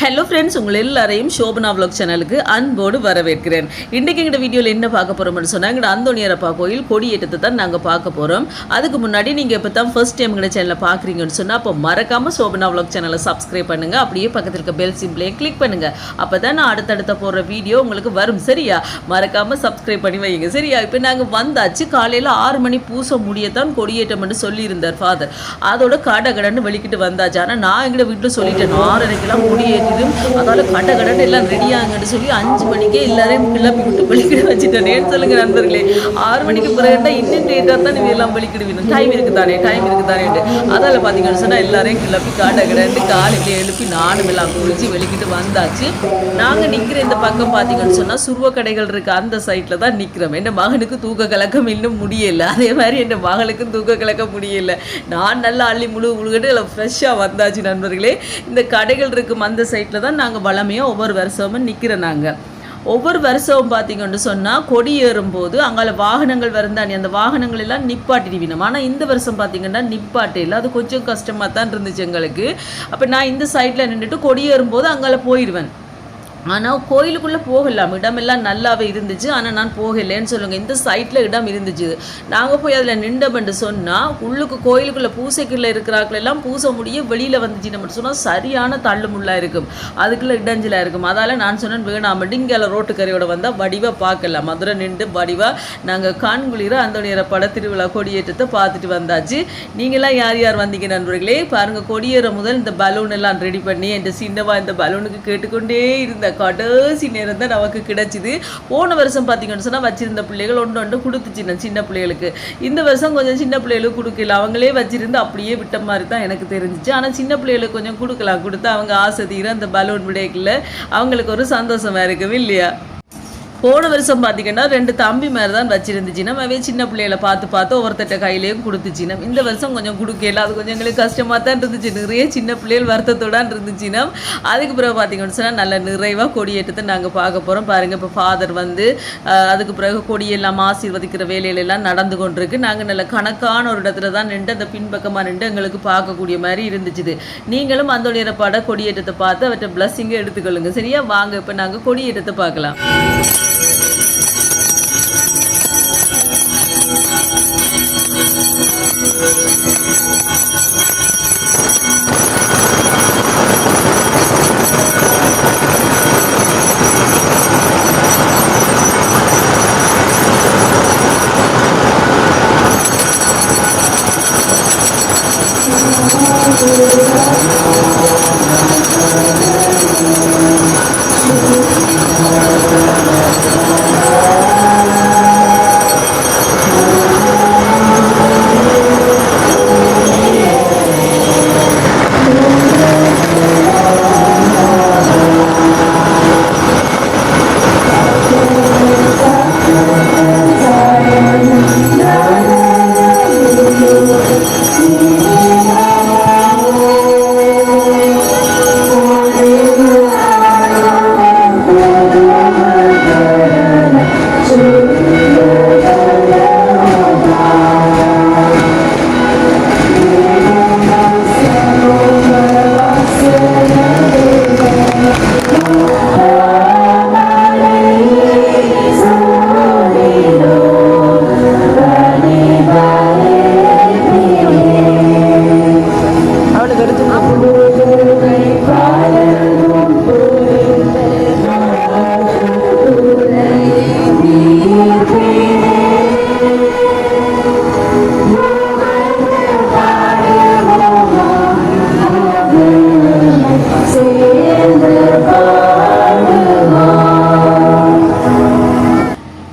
Hello friends, உங்கள் எல்லாரையும் Shobana vlog சேனலுக்கு அன்போடு வரவேற்கிறேன். இன்றைக்கு எங்கள் வீடியோவில் என்ன பார்க்க போகிறோம்னு சொன்னால், எங்கள் அந்தோணியரப்பா கோயில் கொடியேற்றத்தை தான் நாங்கள் பார்க்க போகிறோம். அதுக்கு முன்னாடி நீங்கள் இப்போ தான் ஃபர்ஸ்ட் டைம் எங்கள் சேனலை பார்க்குறீங்கன்னு சொன்னால், அப்போ மறக்காமல் சோபனா விலாக் சேனலை சப்ஸ்கிரைப் பண்ணுங்கள். அப்படியே பக்கத்தில் இருக்க பெல் சிம்பிளையும் கிளிக் பண்ணுங்கள். அப்போ தான் நான் அடுத்தடுத்த போடுற வீடியோ உங்களுக்கு வரும். சரியா? மறக்காமல் சப்ஸ்கிரைப் பண்ணி வைங்க. சரியா? இப்போ நாங்கள் வந்தாச்சு. காலையில் 6 மணி பூச முடியத்தான் கொடியேற்றம்னு சொல்லியிருந்தார் ஃபாதர். அதோட கடன்னு வெளிக்கிட்டு வந்தாச்சு. ஆனால் நான் எங்கள் வீட்டில் சொல்லிட்டேன், 6:30க்கெல்லாம் கொடியேற்றி அதால கடன்னு எல்லாம் ரெடியாங்கன்னு சொல்லி 5 மணிக்கே எல்லாரையும் கிளப்பி விட்டு வெளிக்கிட வச்சுட்டேன். சொல்லுங்க நண்பர்களே, 6 மணிக்கு பிறகுட்டா இன்னும் லேட்டாக தான் நீ எல்லாம் வெளிக்கிடுவீங்க. டைம் இருக்குதானே அதால் பார்த்தீங்கன்னு சொன்னால் எல்லாரையும் கிளப்பி கடன்னு காலையில் எழுப்பி நானும் எல்லாம் குளிச்சு வெளிக்கிட்டு வந்தாச்சு. நாங்கள் நிற்கிற இந்த பக்கம் பார்த்தீங்கன்னு சொன்னால் சுருவ கடைகள் இருக்கு, அந்த சைட்டில் தான் நிற்கிறோம். என் மகனுக்கு தூக்க கலக்கம் இன்னும் முடியலை. அதே மாதிரி என் மகளுக்கும் தூக்க கலக்க முடியலை. நான் நல்லா அள்ளி முழுகிட்டு எல்லாம் ஃப்ரெஷ்ஷாக வந்தாச்சு நண்பர்களே. இந்த கடைகள் இருக்கும் அந்த சைட்டில் தான் நாங்கள் வளமையாக ஒவ்வொரு வருஷமும் நிற்கிறோம். நாங்கள் ஒவ்வொரு வருஷமும் பார்த்தீங்கன்னு சொன்னால் கொடி ஏறும்போது அங்கே வாகனங்கள் வருந்தானே, அந்த வாகனங்கள் எல்லாம் நிப்பாட்டிடுவினோம். ஆனால் இந்த வருஷம் பார்த்தீங்கன்னா நிப்பாட்டையில் அது கொஞ்சம் கஷ்டமாக தான் இருந்துச்சு எங்களுக்கு. அப்போ நான் இந்த சைட்டில் நின்றுட்டு கொடி ஏறும்போது அங்கே போயிடுவேன். ஆனால் கோயிலுக்குள்ளே போகலாம், இடமெல்லாம் நல்லாவே இருந்துச்சு. ஆனால் நான் போகலேன்னு சொல்லுங்கள். இந்த சைட்டில் இடம் இருந்துச்சு. நாங்கள் போய் அதில் நின்றோம்னு சொன்னால் உள்ளுக்கு கோயிலுக்குள்ளே பூசைக்குள்ளே இருக்கிறாக்களெல்லாம் பூச முடிய வெளியில் வந்துச்சு நம்ம சொன்னால் சரியான தள்ளுமுள்ளாக இருக்கும், அதுக்குள்ளே இடஞ்சிலாக இருக்கும். அதால் நான் சொன்னேன் வேணாமட்டு இங்கே ரோட்டுக்கரையோட வந்தால் வடிவாக பார்க்கலாம். மதுரை நின்று வடிவாக நாங்கள் கான்குளிர அந்தோணியர பட திருவிழா கொடியேற்றத்தை பார்த்துட்டு வந்தாச்சு. நீங்களாம் யார் யார் வந்தீங்க நண்பர்களே? பாருங்கள், கொடியேற முதல் இந்த பலூன் எல்லாம் ரெடி பண்ணி என் சின்னவா இந்த பலூனுக்கு கேட்டுக்கொண்டே இருந்த கடைசி நேரம் தான் நமக்கு கிடைச்சிது. போன வருஷம் பார்த்தீங்கன்னு சொன்னால் வச்சிருந்த பிள்ளைகள் ஒன்று கொடுத்துச்சு சின்ன பிள்ளைகளுக்கு. இந்த வருஷம் கொஞ்சம் சின்ன பிள்ளைகளுக்கு கொடுக்கல, அவங்களே வச்சிருந்து அப்படியே விட்ட மாதிரி தான் எனக்கு தெரிஞ்சிச்சு. ஆனால் சின்ன பிள்ளைகளுக்கு கொஞ்சம் கொடுத்து அவங்க ஆசை தீர அந்த பலூன் விடைக்குள்ள அவங்களுக்கு ஒரு சந்தோஷமாக இருக்கும் இல்லையா? போன வருஷம் பார்த்தீங்கன்னா 2 தம்பி மாதிரி தான் வச்சிருந்துச்சுன்னா அவே சின்ன பிள்ளைகளை பார்த்து ஒவ்வொருத்தட்ட கையிலையும் கொடுத்துச்சுன்னா. இந்த வருஷம் கொஞ்சம் கொடுக்கல, அது கொஞ்சம் எங்களுக்கு கஷ்டமாக தான் இருந்துச்சு. நிறைய சின்ன பிள்ளைகள் வருத்தத்தோடான் இருந்துச்சுன்னா. அதுக்கு பிறகு பார்த்தீங்கன்னு சொன்னால் நல்ல நிறைவாக கொடியேற்றத்தை நாங்கள் பார்க்க போகிறோம். பாருங்கள், இப்போ ஃபாதர் வந்து அதுக்கு பிறகு கொடியெல்லாம் ஆசீர்வதிக்கிற வேலையிலெல்லாம் நடந்து கொண்டிருக்கு. நாங்கள் நல்ல கணக்கான ஒரு இடத்துல தான் நின்று அந்த பின்பக்கமாக நின்று எங்களுக்கு பார்க்கக்கூடிய மாதிரி இருந்துச்சு. நீங்களும் அந்தோணியர பட கொடியேற்றத்தை பார்த்து அவற்றை பிளஸ்ஸிங்கை எடுத்துக்கொள்ளுங்க. சரியா? வாங்க இப்போ நாங்கள் கொடியேற்றத்தை பார்க்கலாம்.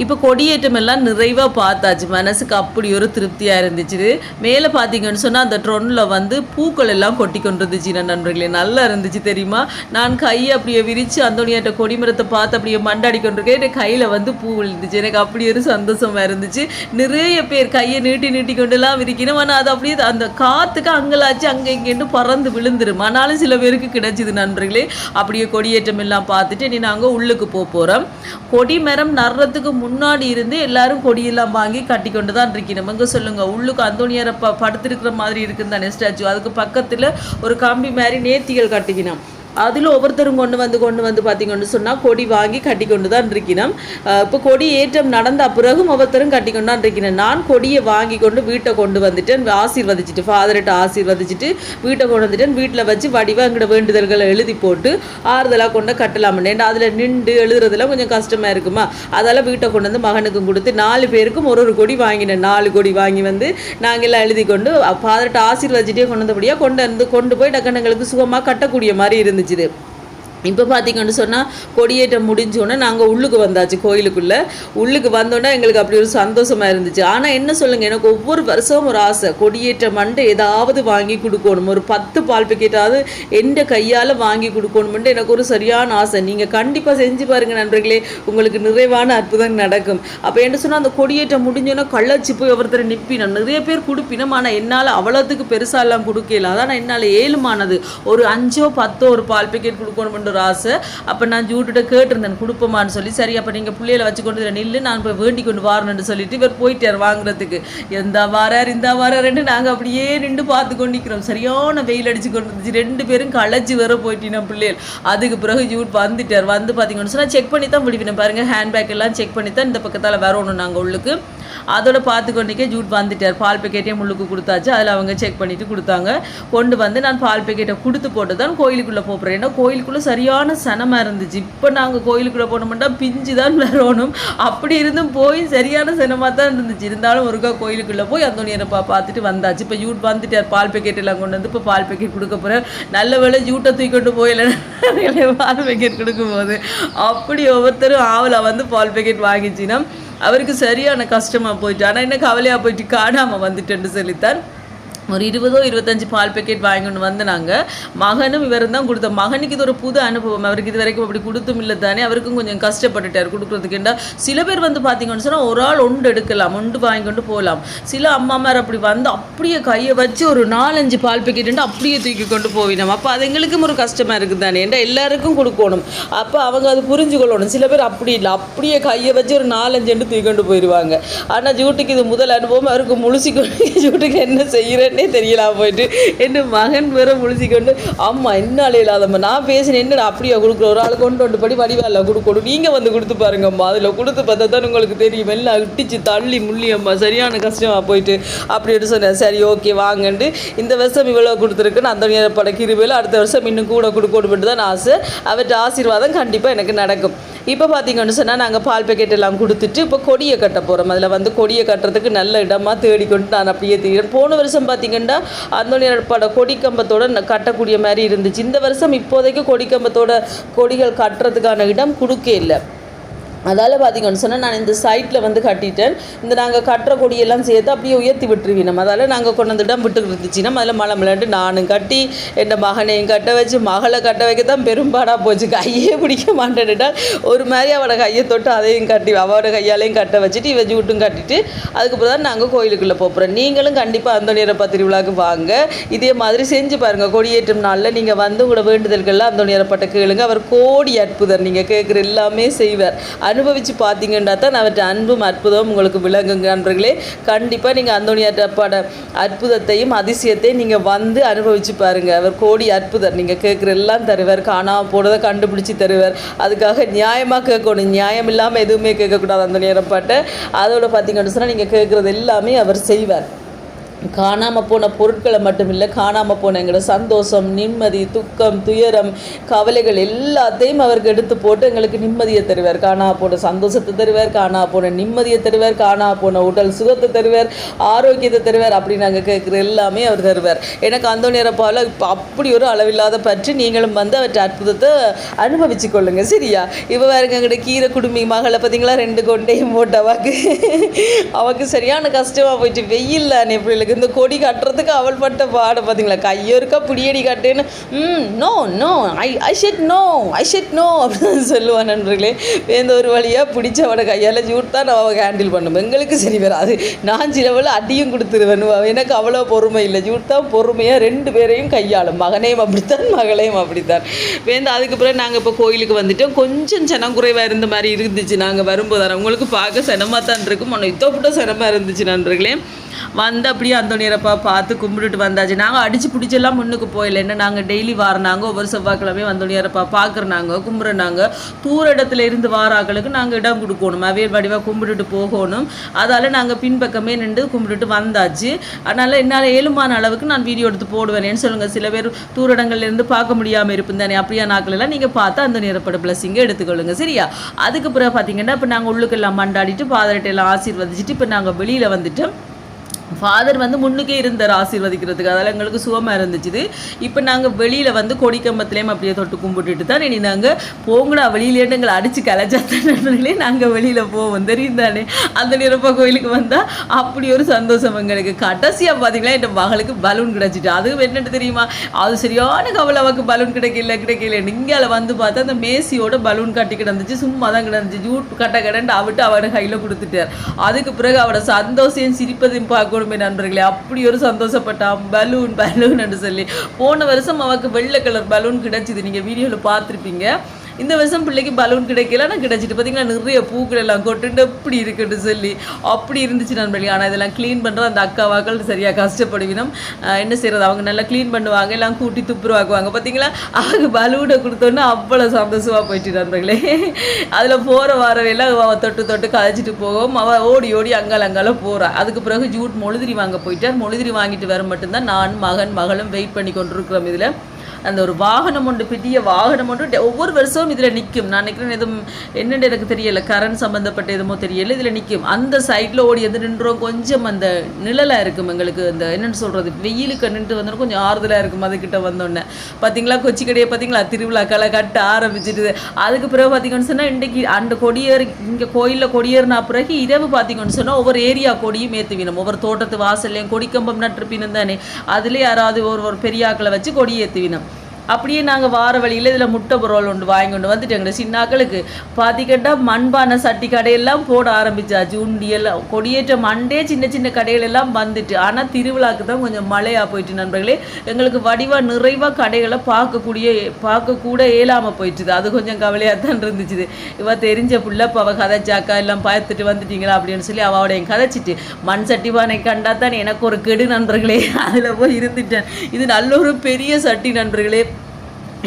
இப்போ கொடியேற்றம் எல்லாம் நிறைவாக பார்த்தாச்சு. மனசுக்கு அப்படி ஒரு திருப்தியாக இருந்துச்சு. மேலே பார்த்தீங்கன்னு சொன்னால் அந்த ட்ரோனில் வந்து பூக்கள் எல்லாம் கொட்டி கொண்டு இருந்துச்சு நண்பர்களே. நல்லா இருந்துச்சு தெரியுமா? நான் கையை அப்படியே விரித்து அந்தோணியாட்ட கொடிமரத்தை பார்த்து அப்படியே மண்டாடி கொண்டிருக்கேன். என் கையில் வந்து பூ விழுந்துச்சு. எனக்கு அப்படி ஒரு சந்தோஷமாக இருந்துச்சு. நிறைய பேர் கையை நீட்டி கொண்டுலாம் விரிக்கணும். ஆனால் அது அப்படியே அந்த காற்றுக்கு அங்கலாச்சு அங்கே இங்கேன்னு பறந்து விழுந்துரும். ஆனாலும் சில பேருக்கு கிடைச்சிது நண்பர்களே. அப்படியே கொடியேற்றம் எல்லாம் பார்த்துட்டு இனி நாங்கள் உள்ளுக்கு போகிறோம். கொடிமரம் நடுறதுக்கு முன்னாடி இருந்து எல்லாரும் கொடியெல்லாம் வாங்கி கட்டி கொண்டு தான் இருக்கணும். எங்கே சொல்லுங்க, உள்ளுக்கு அந்தோணியாரை படுத்திருக்கிற மாதிரி இருக்குன்னு தானே ஸ்டாச்சு. அதுக்கு பக்கத்தில் ஒரு கம்பி மாதிரி நேர்த்திகள் கட்டிக்கணும். அதில் ஒவ்வொருத்தரும் கொண்டு வந்து பார்த்தீங்கன்னு சொன்னால் கொடி வாங்கி கட்டி கொண்டு தான் இருக்கணும். இப்போ கொடி ஏற்றம் நடந்த பிறகும் ஒவ்வொருத்தரும் கட்டி கொண்டு தான் இருக்கணும். நான் கொடியை வாங்கி கொண்டு வீட்டை கொண்டு வந்துட்டேன், ஆசீர்வதிச்சுட்டு ஃபாதர்கிட்ட ஆசீர்வதிச்சுட்டு வீட்டை கொண்டு வந்துட்டேன். வீட்டில் வச்சு வடிவாக எங்களோட வேண்டுதல்களை எழுதி போட்டு ஆறுதலாக கொண்டு கட்டலாம்னு. அதில் நின்று எழுதுறதுலாம் கொஞ்சம் கஷ்டமாக இருக்குமா, அதால் வீட்டை கொண்டு வந்து மகனுக்கும் கொடுத்து 4 பேருக்கும் ஒரு கொடி வாங்கினேன். 4 கொடி வாங்கி வந்து நாங்கள் எல்லாம் எழுதி கொண்டு ஃபாதர்கிட்ட ஆசீர்வதிச்சுட்டே கொண்டு வந்தபடியாக கொண்டு போய் டக்குனங்களுக்கு சுகமாக கட்டக்கூடிய மாதிரி இருந்துச்சு. இப்போ பார்த்தீங்கன்னு சொன்னால் கொடியேற்றம் முடிஞ்சோன்னே நாங்கள் உள்ளுக்கு வந்தாச்சு. கோயிலுக்குள்ளே உள்ளுக்கு வந்தோன்னே எங்களுக்கு அப்படி ஒரு சந்தோஷமாக இருந்துச்சு. ஆனால் என்ன சொல்லுங்கள், எனக்கு ஒவ்வொரு வருஷமும் ஒரு ஆசை, கொடியேற்றம் மண்டை ஏதாவது வாங்கி கொடுக்கணும், ஒரு 10 பால் பேக்கெட்டாவது எந்த கையால் வாங்கி கொடுக்கணுமெண்டு எனக்கு ஒரு சரியான ஆசை. நீங்கள் கண்டிப்பாக செஞ்சு பாருங்கள் நண்பர்களே, உங்களுக்கு நிறைவான அற்புதம் நடக்கும். அப்போ என்ன சொன்னால் அந்த கொடியேற்றம் முடிஞ்சோன்னா கள்ளச்சி போய் ஒருத்தர் நிற்பினோம், நிறைய பேர் கொடுப்பினோம். ஆனால் என்னால் அவ்வளோத்துக்கு பெருசாலாம் கொடுக்கல, அதான் என்னால் ஏழுமானது ஒரு 5 or 10 ஒரு பால் பேக்கெட் கொடுக்கணுமெண்டு ஒரு ஆசை. அப்போ நான் ஜூட்டுகிட்ட கேட்டிருந்தேன் கொடுப்போமான்னு சொல்லி. சரி அப்போ நீங்கள் பிள்ளைகளை வச்சு கொண்டு நில்லு, நான் போய் வேண்டி கொண்டு வரணுன்னு சொல்லிட்டு இவர் போயிட்டார் வாங்குறதுக்கு. இந்த வாராருன்னு நாங்கள் அப்படியே நின்று பார்த்து கொண்டு நிற்கிறோம். சரியான வெயில் அடிச்சு கொண்டு இருந்துச்சு. 2 பேரும் களைச்சி வர போயிட்டீங்கன்னா பிள்ளைகள். அதுக்கு பிறகு ஜூட் வந்துட்டார். வந்து பார்த்தீங்கன்னு சொன்னால் செக் பண்ணி தான் விடுவினேன் பாருங்கள், ஹேண்ட்பேக் எல்லாம் செக் பண்ணி தான் இந்த பக்கத்தால் வரணும் நாங்கள் உள்ளுக்கு. அதோட பார்த்து கொண்டிருக்கே ஜூட் வந்துட்டார். பால் பேக்கெட்டே முள்ளுக்கு கொடுத்தாச்சு. அதில் அவங்க செக் பண்ணிவிட்டு கொடுத்தாங்க. கொண்டு வந்து நான் பால் பேக்கெட்டை கொடுத்து போட்டு தான் கோயிலுக்குள்ளே போகிறேன். ஏன்னா கோயிலுக்குள்ளே சரியான சனமாக இருந்துச்சு. இப்போ நாங்கள் கோயிலுக்குள்ளே போனோம்னா பிஞ்சு தான் வரணும், அப்படி இருந்தும் போய் சரியான சனமாக தான் இருந்துச்சு. இருந்தாலும் ஒருக்கா கோயிலுக்குள்ளே போய் அந்தோனியரப்பா பார்த்துட்டு வந்தாச்சு. இப்போ ஜூட் வந்துட்டார். பால் பேக்கெட் எல்லாம் கொண்டு வந்து இப்போ பால் பேக்கெட் கொடுக்க போகிறேன். நல்ல வேளை ஜூட்டை தூக்கிட்டு போயில பால் பேக்கெட் கொடுக்கும்போது அப்படி ஒவ்வொருத்தரும் ஆவலை வந்து பால் பேக்கெட் வாங்கிச்சின்னா அவருக்கு சரியான கஷ்டமாக போயிட்டு, ஆனால் என்ன கவலையாக போயிட்டு காணாமல் வந்துட்டேன்னு சொல்லித்தான் ஒரு 20 or 25 பால் பேக்கெட் வாங்கிட்டு வந்து நாங்கள் மகனும் இவரும் தான் கொடுத்தோம். மகனுக்கு இது ஒரு புது அனுபவம், அவருக்கு இது வரைக்கும் அப்படி கொடுத்தும் இல்லை தானே, அவருக்கும் கொஞ்சம் கஷ்டப்பட்டுட்டார் கொடுக்குறதுக்குண்டா. சில பேர் வந்து பார்த்தீங்கன்னு சொன்னால் ஒரு ஆள் ஒன்று எடுக்கலாம், ஒன்று வாங்கி கொண்டு போகலாம். சில அம்மாமார் அப்படி வந்து அப்படியே கையை வச்சு ஒரு 4-5 பால் பேக்கெட்டு அப்படியே தூக்கி கொண்டு போவினோம். அப்போ அது எங்களுக்கும் ஒரு கஷ்டமாக இருக்குது தானே, ஏன்டா எல்லாருக்கும் கொடுக்கணும். அப்போ அவங்க அது புரிஞ்சுக்கொள்ளணும். சில பேர் அப்படி இல்லை, அப்படியே கையை வச்சு ஒரு 4-5 தூக்கி கொண்டு போயிடுவாங்க. ஆனால் ஜூட்டுக்கு இது முதல் அனுபவம். அவருக்கு முழுசிக்கொண்டு ஜூட்டுக்கு என்ன செய்கிறேன்னு தெரியலாம் போயிட்டு என் மகன் வேற முழிச்சிக்கொண்டு அம்மா என்னாலே இல்லாதம்மா நான் பேசினேன், என்னடா அப்படியா கொடுக்குற, ஒரு ஆள் கொண்டு படி வடிவால கொடுக்கணும், நீங்கள் வந்து கொடுத்து பாருங்கம்மா, அதில் கொடுத்து பார்த்தா தான் உங்களுக்கு தெரியும், எல்லாம் இட்டிச்சு தள்ளி முள்ளியம்மா சரியான கஷ்டமாக போயிட்டு அப்படின்னு சொன்னேன். சரி ஓகே வாங்கண்டு இந்த வருஷம் இவ்வளோ கொடுத்துருக்குன்னு அந்த நேரப்பட கிருபையில் அடுத்த வருஷம் இன்னும் கூட கொடுக்கணும் தான் ஆசை. அவற்றை ஆசீர்வாதம் கண்டிப்பாக எனக்கு நடக்கும். இப்போ பார்த்தீங்கன்னு சொன்னால் நாங்கள் பால் பேக்கெட் எல்லாம் கொடுத்துட்டு இப்போ கொடியை கட்ட போகிறோம். அதில் வந்து கொடியை கட்டுறதுக்கு நல்ல இடமா தேடிக்கொண்டு நான் அப்படியே தெரியும். போன வருஷம் பார்த்தீங்கன்னா அந்த கொடி கம்பத்தோட கட்டக்கூடிய மாதிரி இருந்துச்சு. இந்த வருஷம் இப்போதைக்கு கொடி கம்பத்தோட கொடிகள் கட்டுறதுக்கான இடம் கொடுக்க இல்லை. அதால் பார்த்தீங்கன்னு சொன்னால் நான் இந்த சைட்டில் வந்து கட்டிட்டேன். இந்த நாங்கள் கட்டுற கொடியெல்லாம் சேர்த்து அப்படியே உயர்த்தி விட்டுருவீங்க. நம்ம அதால் நாங்கள் கொண்டு வந்துட்டால் விட்டு இருந்துச்சுன்னா அதில் மழை மிளண்டு நானும் கட்டி என் மகனையும் கட்ட வச்சு மகளை கட்ட வைக்க தான் பெரும்பாடாக போச்சு. கையே பிடிக்க மாட்டேன்ட்டால் ஒரு மாதிரி அவளை கையை தொட்டு அதையும் கட்டி அவளோட கையாலையும் கட்ட வச்சுட்டு இவ ஜூட்டும் கட்டிட்டு அதுக்கப்புறம் தான் நாங்கள் கோயிலுக்குள்ளே போகிறோம். நீங்களும் கண்டிப்பாக அந்த நேரப்பா திருவிழாவுக்கு வாங்க, இதே மாதிரி செஞ்சு பாருங்கள். கொடியேற்றும் நாளில் நீங்கள் வந்து உங்களோட வேண்டுதல்கள்லாம் அந்த நேரப்பட்ட கேளுங்க. அவர் கோடி அற்புதர், நீங்கள் கேட்குற எல்லாமே செய்வார். அனுபவித்து பார்த்தீங்கன்னா தான் அவற்றை அன்பும் அற்புதம் உங்களுக்கு விளங்குங்க நண்பர்களே. கண்டிப்பாக நீங்கள் அந்தோனியாட்டப்பாட அற்புதத்தையும் அதிசயத்தையும் நீங்கள் வந்து அனுபவித்து பாருங்கள். அவர் கோடி அற்புதர், நீங்கள் கேட்குற எல்லாம் தருவார், காணாமல் போனதை கண்டுபிடிச்சி தருவார். அதுக்காக நியாயமாக கேட்கணும், நியாயம் இல்லாமல் எதுவுமே கேட்கக்கூடாது அந்த நேரப்பாட்டை. அதோட பார்த்தீங்கன்னு சொன்னால் நீங்கள் கேட்குறது எல்லாமே அவர் செய்வார். காணாமல் போன பொருட்களை மட்டும் இல்லை, காணாமல் போன எங்களோட சந்தோஷம், நிம்மதி, துக்கம், துயரம், கவலைகள் எல்லாத்தையும் அவருக்கு எடுத்து போட்டு எங்களுக்கு நிம்மதியை தருவார். காணாமல் போன சந்தோஷத்தை தருவார், காணாமல் போன நிம்மதியை தருவார், காணாமல் போன உடல் சுகத்தை தருவார், ஆரோக்கியத்தை தருவார். அப்படி நாங்கள் கேட்குற எல்லாமே அவர் தருவார். எனக்கு அந்த நேரப்பால் இப்போ அப்படி ஒரு அளவில்லாத பற்றி நீங்களும் வந்து அவற்றை அற்புதத்தை அனுபவிச்சு கொள்ளுங்கள். சரியா? இப்போ வேறுங்க எங்கள்கிட்ட கீரை குடும்பி மகளை பார்த்தீங்களா, 2 கொண்டையும் போட்டவாக்கு அவக்கு சரியான கஷ்டமாக போயிட்டு. வெயில் தானே பிள்ளைகளுக்கு இந்த கொடி கட்டுறதுக்கு அவள் பட்ட பாட பார்த்தீங்களா, கையோ இருக்கா பிடியடி கட்டுன்னு நோ நோ ஐ ஷெட் நோ அப்படின்னு சொல்லுவான் நண்பர்களே. வேந்த ஒரு வழியாக பிடிச்ச அவட கையால் ஜூட் தான் அவள் ஹேண்டில் பண்ணும். எங்களுக்கு சரி வராது, நான் சிலவள் அடியும் கொடுத்துருவேன். எனக்கு அவ்வளோ பொறுமை இல்லை. ஜூட் தான் பொறுமையாக 2 பேரையும் கையாளும், மகனையும் அப்படித்தான் மகளையும் அப்படித்தான். வேந்த அதுக்கு பிறகு நாங்கள் இப்போ கோயிலுக்கு வந்துட்டோம். கொஞ்சம் சனம் குறைவாக இருந்த மாதிரி இருந்துச்சு நாங்கள் வரும்போது. உங்களுக்கு பார்க்க சனமாக தான் இருக்கும், ஒன்று இத்தோப்பிட்ட சனமாக இருந்துச்சு நண்பர்களே. வந்து அப்படியே அந்தோணியரப்பா பார்த்து கும்பிட்டுட்டு வந்தாச்சு. நாங்கள் அடிச்சு பிடிச்செல்லாம் முன்னுக்கு போயில, என்ன நாங்கள் டெய்லி வாரினாங்க, ஒவ்வொரு செவ்வாய்க்கிழமையும் அந்தோணியரப்பா பார்க்குறாங்க, கும்பிட்றாங்க. தூர இடத்துல இருந்து வாராக்களுக்கு நாங்கள் இடம் கொடுக்கணும், அவையல் வடிவாக கும்பிட்டுட்டு போகணும். அதால் நாங்கள் பின்பக்கமே நின்று கும்பிட்டுட்டு வந்தாச்சு. அதனால் என்னால் ஏழுமான அளவுக்கு நான் வீடியோ எடுத்து போடுவேனேன்னு சொல்லுங்கள். சில பேர் தூரடங்கள்லேருந்து பார்க்க முடியாமல் இருப்பேன் தானே, அப்படியா நாட்கள் எல்லாம் நீங்கள் பார்த்து அந்த நேரப்பட பிளஸிங்கை எடுத்துக்கொள்ளுங்க, சரியா? அதுக்கு பிறகு பார்த்தீங்கன்னா இப்போ நாங்கள் உள்ளுக்கெல்லாம் மண்டாடிட்டு பாதரட்டையெல்லாம் ஆசீர்வதிச்சுட்டு இப்போ நாங்கள் வெளியில் வந்துட்டோம். ஃபாதர் வந்து முன்னுக்கே இருந்தார் ஆசீர்வதிக்கிறதுக்கு, அதெல்லாம் எங்களுக்கு சுகமாக இருந்துச்சு. இப்போ நாங்கள் வெளியில் வந்து கொடிக்கம்பத்துலேயும் அப்படியே தொட்டு கும்பிட்டுட்டு தான் இனி நாங்கள் போங்கடா வெளியிலேட்டு எங்களை அடித்து கலைச்சாத்தே நாங்கள் வெளியில் போவோம், தெரியும் தானே. அந்த நிரப்பா கோயிலுக்கு வந்தால் அப்படி ஒரு சந்தோஷம் எங்களுக்கு. கடைசியாக பார்த்தீங்கன்னா என் மகளுக்கு பலூன் கிடச்சிட்டு, அதுவும் என்னென்னு தெரியுமா, அது சரியான கவலைவாக்கு பலூன் கிடைக்கல. இங்கால வந்து பார்த்தா அந்த மேசியோட பலூன் கட்டி கிடந்துச்சு, சும்மா தான் கிடந்துச்சு. ஜூட் கடண்டு அவிட்டு அவட கையில் கொடுத்துட்டார். அதுக்கு பிறகு அவட சந்தோஷம் சிரிப்பதையும் பார்க்கணும் நண்பர்களே. அப்படி ஒரு சந்தோஷப்பட்டான், பலூன் என்று சொல்லி. போன வருஷம் அவருக்கு வெள்ளை கலர் பலூன் கிடைச்சிது, நீங்கள் வீடியோவில் பார்த்துருப்பீங்க. இந்த வருஷம் பிள்ளைக்கு பலூன் கிடைக்கல, ஆனால் கிடைச்சிட்டு பார்த்தீங்கன்னா நிறைய பூக்கள் எல்லாம் கொட்டுண்டு எப்படி இருக்குன்னு சொல்லி அப்படி இருந்துச்சு நண்பர்களே. ஆனால் இதெல்லாம் க்ளீன் பண்ணுறது அந்த அக்காவாக்கள் சரியாக கஷ்டப்படுவினோம். என்ன செய்கிறது, அவங்க நல்லா க்ளீன் பண்ணுவாங்க, எல்லாம் கூட்டி துப்புருவாக்குவாங்க. பார்த்தீங்களா, அவங்க பலூனை கொடுத்தோன்னே அவ்வளோ சந்தோஷமாக போயிட்டு நண்பர்களே. அதில் போகிற வாரவையெல்லாம் தொட்டு கதைச்சிட்டு போகும். அவள் ஓடி அங்கால போகிறா. அதுக்கு பிறகு ஜூட் மொழுதிரி வாங்க போயிட்டார். மொழுதிரி வாங்கிட்டு வர மட்டும்தான் நான் மகளும் வெயிட் பண்ணி கொண்டிருக்கிறோம். இதில் அந்த ஒரு வாகனம் ஒன்று, பெரிய வாகனம் ஒன்று ஒவ்வொரு வருஷமும் இதில் நிற்கும். நான் நினைக்கிறேன் எதுவும் என்னென்னு எனக்கு தெரியலை, கரண்ட் சம்மந்தப்பட்ட எதுமோ தெரியலை, இதில் நிற்கும். அந்த சைடில் ஓடி எது நின்றோம், கொஞ்சம் அந்த நிழலாக இருக்கும் எங்களுக்கு. இந்த என்னென்னு சொல்கிறது, வெயிலுக்கு நின்று வந்தோம், கொஞ்சம் ஆறுதலாக இருக்கும். அதுக்கிட்ட வந்தோடனே பார்த்தீங்களா, கொச்சி கடையை பார்த்தீங்களா, திருவிழாக்களை கட்ட ஆரம்பிச்சிட்டு. அதுக்கு பிறகு பார்த்தீங்கன்னு சொன்னால் இன்றைக்கி அந்த கொடியேறு இங்கே கோயிலில் கொடியேறினா பிறகு இரவு பார்த்தீங்கன்னு சொன்னால் ஒவ்வொரு ஏரியா கொடியும் ஏற்றுவினோம். ஒவ்வொரு தோட்டத்து வாசல்லையும் கொடிக்கம்பம் நட்டுருப்பினும் தானே, அதிலே யாராவது ஒரு பெரியாக்களை வச்சு கொடி ஏற்றுவினோம். அப்படியே நாங்கள் வார வழியில் இதில் முட்டை பொருள் ஒன்று வாங்கி கொண்டு வந்துட்டு எங்களை சின்னாக்களுக்கு பார்த்திக்கிட்டா மண்பானை சட்டி கடையெல்லாம் போட ஆரம்பிச்சாச்சு. உண்டியெல்லாம் கொடியேற்ற மண்டே சின்ன கடைகளெல்லாம் வந்துட்டு. ஆனால் திருவிழாக்கு தான் கொஞ்சம் மழையாக போயிட்டு நண்பர்களே. எங்களுக்கு வடிவாக நிறைவாக கடைகளை பார்க்கக்கூட இயலாமல் போயிட்டுது. அது கொஞ்சம் கவலையாக தான் இருந்துச்சு. இவ தெரிஞ்ச புள்ள இப்போ அவள் கதைச்சாக்கா எல்லாம் பார்த்துட்டு வந்துட்டீங்களா அப்படின்னு சொல்லி அவளோட என் கதைச்சிட்டு மண் சட்டி பானை கண்டா தான் எனக்கு ஒரு கெடு நண்பர்களே. அதில் போய் இருந்துட்டேன். இது நல்ல ஒரு பெரிய சட்டி நண்பர்களே,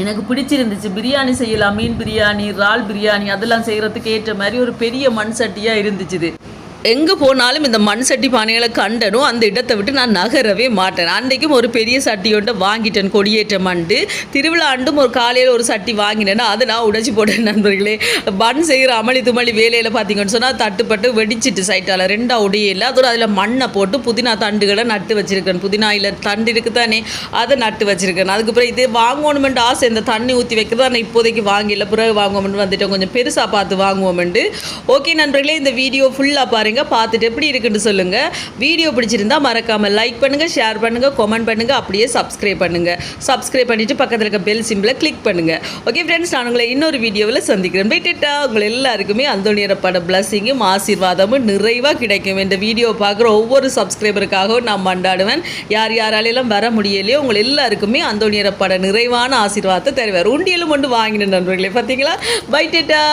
எனக்கு பிடிச்சிருந்துச்சு. பிரியாணி செய்யலாம், மீன் பிரியாணி, இறால் பிரியாணி அதெல்லாம் செய்கிறதுக்கு ஏற்ற மாதிரி ஒரு பெரிய மண் சட்டியாக இருந்துச்சு. எங்கே போனாலும் இந்த மண் சட்டி பானைகளை கண்டனும், அந்த இடத்தை விட்டு நான் நகரவே மாட்டேன். அன்றைக்கும் ஒரு பெரிய சட்டியோட வாங்கிட்டேன், கொடியேற்ற மண்டு. திருவிழா ஆண்டும் ஒரு காலையில் ஒரு சட்டி வாங்கினேன்னா அதை நான் உடைச்சி போட்டேன் நண்பர்களே. பன் செய்கிற அமளி துமளி வேலையில் பார்த்தீங்கன்னு சொன்னால் தட்டுப்பட்டு வெடிச்சிட்டு சைட்டால் ரெண்டாக உடையில. அதோட அதில் மண்ணை போட்டு புதினா தண்டுகளை நட்டு வச்சுருக்கேன். புதினாயில் தண்டு இருக்குது தானே, அதை நட்டு வச்சுருக்கேன். அதுக்கப்புறம் இது வாங்கணுமெண்டு ஆசை, இந்த தண்ணி ஊற்றி வைக்கிறது. ஆனால் இப்போதைக்கு வாங்கல, பிறகு வாங்குவோம்னு வந்துட்டேன். கொஞ்சம் பெருசாக பார்த்து வாங்குவோம்ண்டு. ஓகே நண்பர்களே, இந்த வீடியோ ஃபுல்லாக பாருங்கள், பார்த்துட்டு எப்படி இருக்குன்னு சொல்லுங்க. வீடியோ பிடிச்சிருந்தா மறக்காம லைக் பண்ணுங்க, ஷேர் பண்ணுங்க, கமெண்ட் பண்ணுங்க, அப்படியே சப்ஸ்கிரைப் பண்ணுங்க. சப்ஸ்கிரைப் பண்ணிட்டு பக்கத்தில் இருக்க பெல் சிம்பிளை கிளிக் பண்ணுங்க. ஓகே ஃப்ரெண்ட்ஸ், நான் உங்களை இன்னொரு வீடியோவில் சந்திக்கிறேன். போயிட்டா உங்களை எல்லாருக்குமே அந்தோணியரப்பட பிளஸிங்கும் ஆசீர்வாதமும் நிறைவாக கிடைக்கும். இந்த வீடியோ பார்க்குற ஒவ்வொரு சப்ஸ்கிரைபருக்காகவும் நான் மண்டாடுவேன். யாராலையெல்லாம் வர முடியலையோ உங்களை எல்லாருக்குமே அந்தோணியரப்பட நிறைவான ஆசீர்வாதத்தை தருவார். உண்டியலும் கொண்டு வாங்கின நண்பர்களே, பார்த்தீங்களா? Bye data.